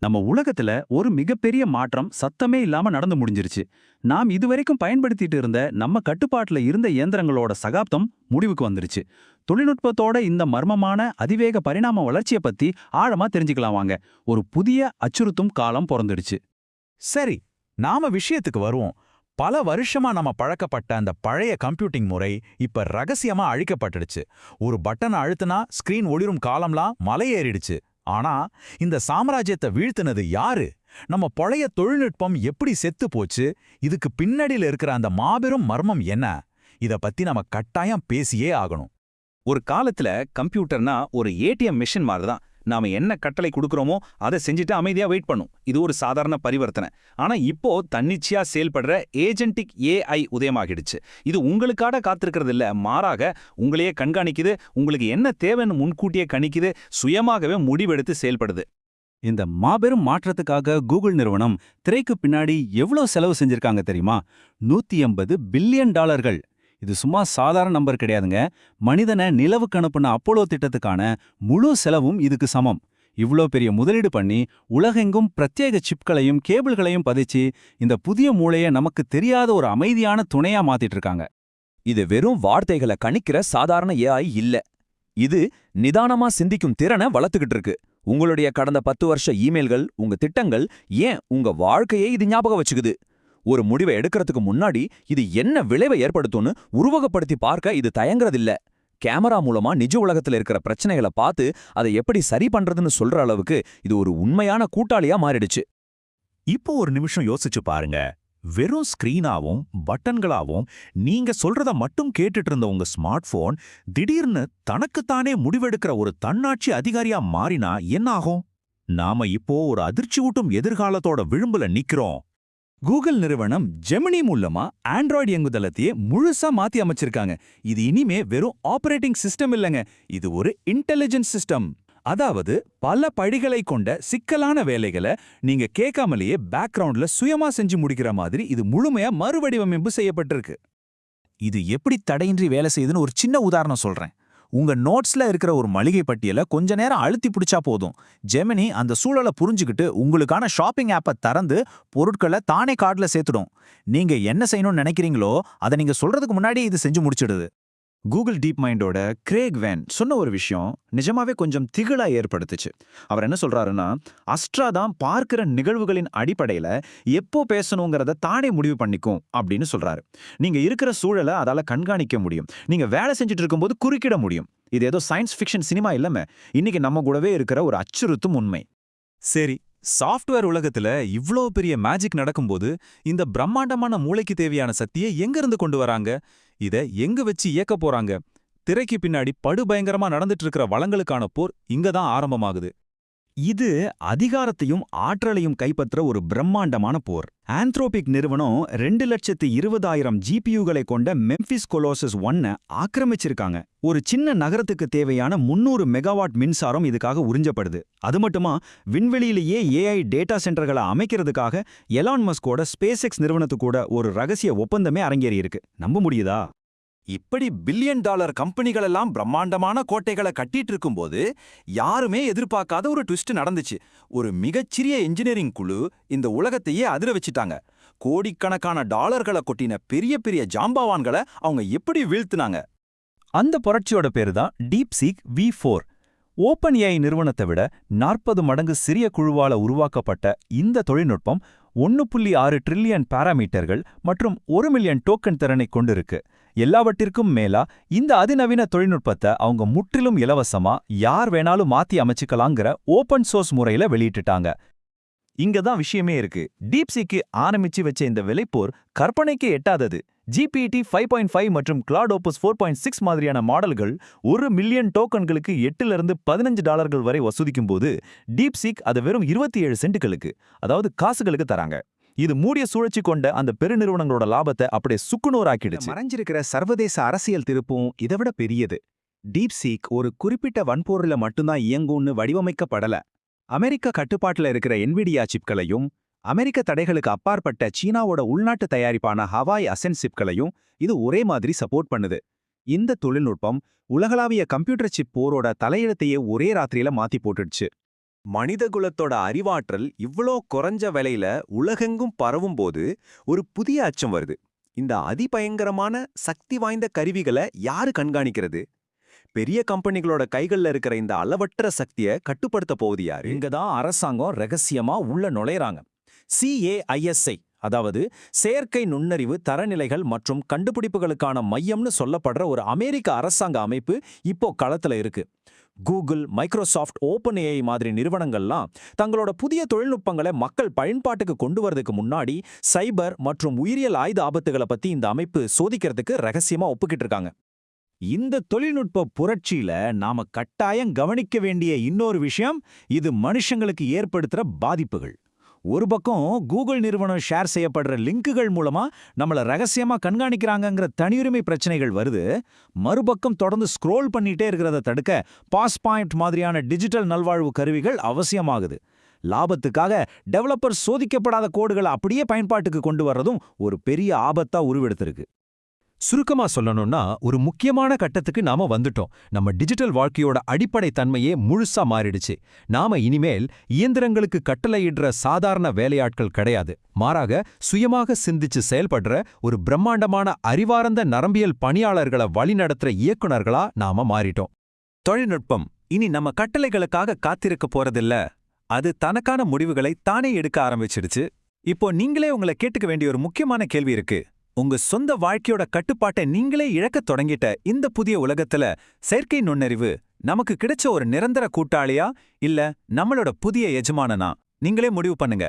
நம்ம உலகத்துல ஒரு மிகப்பெரிய மாற்றம் சத்தமே இல்லாம நடந்து முடிஞ்சிருச்சு. நாம் இதுவரைக்கும் பயன்படுத்திட்டு இருந்த நம்ம கட்டுப்பாட்டுல இருந்த இயந்திரங்களோட சகாப்தம் முடிவுக்கு வந்துருச்சு. தொழில்நுட்பத்தோட இந்த மர்மமான அதிவேக பரிணாம வளர்ச்சியை பத்தி ஆழமா தெரிஞ்சுக்கலாம் வாங்க. ஒரு புதிய அச்சுறுத்தும் காலம் பிறந்துடுச்சு. சரி, நாம விஷயத்துக்கு வருவோம். பல வருஷமா நம்ம பழக்கப்பட்ட அந்த பழைய கம்ப்யூட்டிங் முறை இப்ப ரகசியமா அழிக்கப்பட்டுடுச்சு. ஒரு பட்டன் அழுத்தினா ஸ்கிரீன் ஒளிரும் காலம்லாம் மலையேறிடுச்சு. ஆனா இந்த சாம்ராஜ்யத்தை வீழ்த்தினது யாரு? நம்ம பழைய தொழில்நுட்பம் எப்படி செத்து போச்சு? இதுக்கு பின்னடியில இருக்கிற அந்த மாபெரும் மர்மம் என்ன? இத பத்தி நம்ம கட்டாயம் பேசியே ஆகணும். ஒரு காலத்துல கம்ப்யூட்டர்னா ஒரு ஏடிஎம் மிஷின் மாதிரி தான். நாம என்ன கட்டளை கொடுக்கறோமோ அதை செஞ்சுட்டு அமைதியா வெயிட் பண்ணும். இது ஒரு சாதாரண பரிவர்த்தனை. ஆனா இப்போ தன்னிச்சையா செயல்படுற ஏஜென்டிக் ஏஐ உதயமாகிடுச்சு. இது உங்களுக்காக காத்திருக்கிறது இல்ல, மாறாக உங்களையே கண்காணிக்குது, உங்களுக்கு என்ன தேவைன்னு முன்கூட்டியே கணிக்குது, சுயமாகவே முடிவெடுத்து செயல்படுது. இந்த மாபெரும் மாற்றத்துக்காக கூகுள் நிறுவனம் திரைக்கு பின்னாடி எவ்வளவு செலவு செஞ்சிருக்காங்க தெரியுமா? 180 பில்லியன் டாலர்கள். இது சும்மா சாதாரண நம்பர் கிடையாதுங்க. மனிதனை நிலவுக்கு அனுப்புன அப்போலோ திட்டத்துக்கான முழு செலவும் இதுக்கு சமம். இவ்ளோ பெரிய முதலீடு பண்ணி உலகெங்கும் பிரத்யேக சிப்களையும் கேபிள்களையும் பதிச்சு இந்த புதிய மூளையை நமக்கு தெரியாத ஒரு அமைதியான துணையா மாத்திட்டு இருக்காங்க. இது வெறும் வார்த்தைகளை கணிக்கிற சாதாரண ஏஐ இல்ல. இது நிதானமா சிந்திக்கும் திறனை வளர்த்துக்கிட்டு இருக்கு. உங்களுடைய கடந்த 10 வருஷ இமெயில்கள், உங்க திட்டங்கள், ஏன் உங்க வாழ்க்கையை இது ஞாபகம் வச்சுக்குது. ஒரு முடிவை எடுக்கிறதுக்கு முன்னாடி இது என்ன விளைவை ஏற்படுத்தும்னு உருவகப்படுத்தி பார்க்க இது தயங்குறதில்ல. கேமரா மூலமா நிஜ உலகத்துல இருக்கிற பிரச்சனைகளை பார்த்து அதை எப்படி சரி பண்றதுன்னு சொல்ற அளவுக்கு இது ஒரு உண்மையான கூட்டாளியா மாறிடுச்சு. இப்போ ஒரு நிமிஷம் யோசிச்சு பாருங்க. வெறும் ஸ்கிரீனாவும் பட்டன்களாவும் நீங்க சொல்றத மட்டும் கேட்டுட்டு இருந்த உங்க ஸ்மார்ட் போன் திடீர்னு தனக்குத்தானே முடிவெடுக்கிற ஒரு தன்னாட்சி அதிகாரியா மாறினா என்ன ஆகும்? நாம இப்போ ஒரு அதிர்ச்சியூட்டும் எதிர்காலத்தோட விளிம்புல நிக்கிறோம். கூகுள் நிறுவனம் ஜெமினி மூலமா ஆண்ட்ராய்டு இயங்குதளத்தையே முழுசா மாத்தி அமைச்சிருக்காங்க. இது இனிமே வெறும் ஆபரேட்டிங் சிஸ்டம் இல்லைங்க, இது ஒரு இன்டெலிஜென்ஸ் சிஸ்டம். அதாவது பல படிகளை கொண்ட சிக்கலான வேலைகளை நீங்க கேட்காமலேயே பேக்ரவுண்ட்ல சுயமா செஞ்சு முடிக்கிற மாதிரி இது முழுமையா மறுவடிவமைப்பு செய்யப்பட்டிருக்கு. இது எப்படி தடையின்றி வேலை செய்யுதுன்னு ஒரு சின்ன உதாரணம் சொல்றேன். உங்க நோட்ஸ்ல இருக்கிற ஒரு மளிகை பட்டியலை கொஞ்ச நேரம் அழுத்தி பிடிச்சா போதும், ஜெமினி அந்த சூழலை புரிஞ்சுக்கிட்டு உங்களுக்கான ஷாப்பிங் ஆப்பை திறந்து பொருட்களை தானே கார்ட்ல சேர்த்துடும். நீங்க என்ன செய்யணும்னு நினைக்கிறீங்களோ அதை நீங்க சொல்றதுக்கு முன்னாடி இது செஞ்சு முடிச்சிடுது. கூகுள் டீப் மைண்டோட கிரேக் வேன் சொன்ன ஒரு விஷயம் நிஜமாவே கொஞ்சம் திகிலா ஏற்படுத்துச்சு. அவர் என்ன சொல்றாருன்னா, அஸ்ட்ரா தான் பார்க்கிற நிகழ்வுகளின் அடிப்படையில எப்போ பேசணுங்கிறத தானே முடிவு பண்ணிக்கும் அப்படின்னு சொல்றாரு. நீங்க இருக்கிற சூழலை அதால கண்காணிக்க முடியும், நீங்க வேலை செஞ்சுட்டு இருக்கும்போது குறுக்கிட முடியும். இது ஏதோ சயின்ஸ் ஃபிக்ஷன் சினிமா இல்லாம இன்னைக்கு நம்ம கூடவே இருக்கிற ஒரு அச்சுறுத்தும் உண்மை. சரி, சாஃப்ட்வேர் உலகத்துல இவ்ளோ பெரிய மேஜிக் நடக்கும்போது இந்த பிரம்மாண்டமான மூளைக்கு தேவையான சக்தியை எங்க இருந்து கொண்டு வராங்க? இத எங்க வச்சு இயக்க போறாங்க? திரைக்கு பின்னாடி படுபயங்கரமா நடந்துட்டு இருக்கிற வளங்களுக்கான போர் இங்கதான் ஆரம்பமாகுது. இது அதிகாரத்தையும் ஆற்றலையும் கைப்பற்ற ஒரு பிரம்மாண்டமான போர். ஆந்த்ரோபிக் நிறுவனம் 2,20,000 ஜிபியூகளை கொண்ட மெம்பிஸ் கொலோசஸ் 1 ஆக்கிரமிச்சிருக்காங்க. ஒரு சின்ன நகரத்துக்கு தேவையான 300 மெகாவாட் மின்சாரம் இதுக்காக உறிஞ்சப்படுது. அது மட்டுமா, விண்வெளியிலேயே ஏஐ டேட்டா சென்டர்களை அமைக்கிறதுக்காக எலான் மஸ்கோட ஸ்பேஸ் எக்ஸ் நிறுவனத்துக்கூட ஒரு ரகசிய ஒப்பந்தமே அரங்கேறியிருக்கு. நம்ப முடியுதா? இப்படி பில்லியன் டாலர் கம்பெனிகளெல்லாம் பிரம்மாண்டமான கோட்டைகளை கட்டிட்டு இருக்கும்போது யாருமே எதிர்பார்க்காத ஒரு ட்விஸ்ட் நடந்துச்சு. ஒரு மிகச்சிறிய இன்ஜினியரிங் குழு இந்த உலகத்தையே அதிர வச்சுட்டாங்க. கோடிக்கணக்கான டாலர்களை கொட்டின பெரிய பெரிய ஜாம்பவான்களை அவங்க எப்படி வீழ்த்தினாங்க? அந்த புரட்சியோட பேரு தான் டீப்சீக் V4. ஓப்பன் ஏஐ நிறுவனத்தை விட 40 மடங்கு சிறிய குழுவால உருவாக்கப்பட்ட இந்த தொழில்நுட்பம் 1.6 ட்ரில்லியன் பாராமீட்டர்கள் மற்றும் 1 மில்லியன் டோக்கன் திறனை கொண்டிருக்கு. எல்லாவற்றிற்கும் மேலா இந்த அதிநவீன தொழில்நுட்பத்தை அவங்க முற்றிலும் இலவசமா யார் வேணாலும் மாத்தி அமைச்சுக்கலாங்கிற ஓபன் சோர்ஸ் முறையில வெளியிட்டுட்டாங்க. இங்கதான் விஷயமே இருக்கு. டீப்சீக்கு ஆரம்பிச்சு வச்ச இந்த விலைப்போர் கற்பனைக்கே எட்டாதது. GPT 5.5 மற்றும் கிளாட் ஓபஸ் 4.6 மாதிரியான மாடல்கள் 1 மில்லியன் டோக்கன்களுக்கு $8 வரை வசூலிக்கும்போது டீப்சீக் அதை வெறும் 27 சென்ட்டுகளுக்கு, அதாவது காசுகளுக்கு தராங்க. இது மூடிய சுழற்சி கொண்ட அந்த பெருநிறுவனங்களோட லாபத்தை அப்படியே சுக்குநூறாக்கிடுச்சு. மறைஞ்சிருக்கிற சர்வதேச அரசியல் திருப்பும் இதை விட பெரியது. டீப்சீக் ஒரு குறிப்பிட்ட வன்பொருள்ல மட்டும்தான் இயங்கும்னு வடிவமைக்கப்படல. அமெரிக்க கட்டுப்பாட்டுல இருக்கிற என்விடியா சிப்களையும் அமெரிக்க தடைகளுக்கு அப்பாற்பட்ட சீனாவோட உள்நாட்டு தயாரிப்பான ஹவாய் அசென்ஸ் சிப்களையும் இது ஒரே மாதிரி சப்போர்ட் பண்ணுது. இந்த தொழில்நுட்பம் உலகளாவிய கம்ப்யூட்டர் சிப் போரோட தலையெழுத்தையே ஒரே ராத்திரியில மாத்தி போட்டுடுச்சு. மனிதகுலத்தோட அறிவாற்றல் இவ்ளோ குறைஞ்ச விலையில உலகெங்கும் பரவும்போது ஒரு புதிய அச்சம் வருது. இந்த அதிபயங்கரமான சக்தி வாய்ந்த கருவிகளை யாரு கண்காணிக்கிறது? பெரிய கம்பெனிகளோட கைகள்ல இருக்கிற இந்த அளவற்ற சக்தியை கட்டுப்படுத்த போவது யாரு? இங்க தான் அரசாங்கம் ரகசியமா உள்ள நுழையறாங்க. CAISI, அதாவது செயற்கை நுண்ணறிவு தரநிலைகள் மற்றும் கண்டுபிடிப்புகளுக்கான மையம்னு சொல்லப்படுற ஒரு அமெரிக்க அரசாங்க அமைப்பு இப்போ களத்துல இருக்கு. கூகுள், மைக்ரோசாஃப்ட், OpenAI மாதிரி நிறுவனங்கள்லாம் தங்களோட புதிய தொழில்நுட்பங்களை மக்கள் பயன்பாட்டுக்கு கொண்டு வரதுக்கு முன்னாடி சைபர் மற்றும் உயிரியல் ஆயுத ஆபத்துகளை பத்தி இந்த அமைப்பு சோதிக்கிறதுக்கு ரகசியமா ஒப்புக்கிட்டு இருக்காங்க. இந்த தொழில்நுட்ப புரட்சியில நாம கட்டாயம் கவனிக்க வேண்டிய இன்னொரு விஷயம், இது மனுஷங்களுக்கு ஏற்படுத்துற பாதிப்புகள். ஒரு பக்கம் கூகுள் நிறுவனம் ஷேர் செய்யப்படுற லிங்குகள் மூலமா நம்மள ரகசியமா கண்காணிக்கிறாங்கங்கிற தனியுரிமை பிரச்சனைகள் வருது. மறுபக்கம் தொடர்ந்து ஸ்க்ரோல் பண்ணிட்டே இருக்கிறத தடுக்க பாஸ் பாயிண்ட் மாதிரியான டிஜிட்டல் நல்வாழ்வு கருவிகள் அவசியமாகுது. லாபத்துக்காக டெவலப்பர் சோதிக்கப்படாத கோடுகளை அப்படியே பயன்பாட்டுக்கு கொண்டு வர்றதும் ஒரு பெரிய ஆபத்தா உருவெடுத்திருக்கு. சுருக்கமா சொல்லணும்னா, ஒரு முக்கியமான கட்டத்துக்கு நாம வந்துட்டோம். நம்ம டிஜிட்டல் வாழ்க்கையோட அடிப்படை தன்மையே முழுசா மாறிடுச்சு. நாம இனிமேல் இயந்திரங்களுக்கு கட்டளையிடுற சாதாரண வேலையாட்கள் கிடையாது. மாறாக சுயமாக சிந்திச்சு செயல்படுற ஒரு பிரம்மாண்டமான அறிவார்ந்த நரம்பியல் பணியாளர்களை வழிநடத்துற இயக்குனர்களா நாம மாறிட்டோம். தொழில்நுட்பம் இனி நம்ம கட்டளைகளுக்காக காத்திருக்க போறதில்ல. அது தனக்கான முடிவுகளை தானே எடுக்க ஆரம்பிச்சிடுச்சு. இப்போ நீங்களே உங்களை கேட்டுக்க வேண்டிய ஒரு முக்கியமான கேள்வி இருக்கு. உங்க சொந்த வாழ்க்கையோட கட்டுப்பாட்டை நீங்களே இழக்கத் தொடங்கிட்ட இந்த புதிய உலகத்துல செயற்கை நுண்ணறிவு நமக்கு கிடைச்ச ஒரு நிரந்தர கூட்டாளியா இல்ல நம்மளோட புதிய எஜமானனா? நீங்களே முடிவு பண்ணுங்க.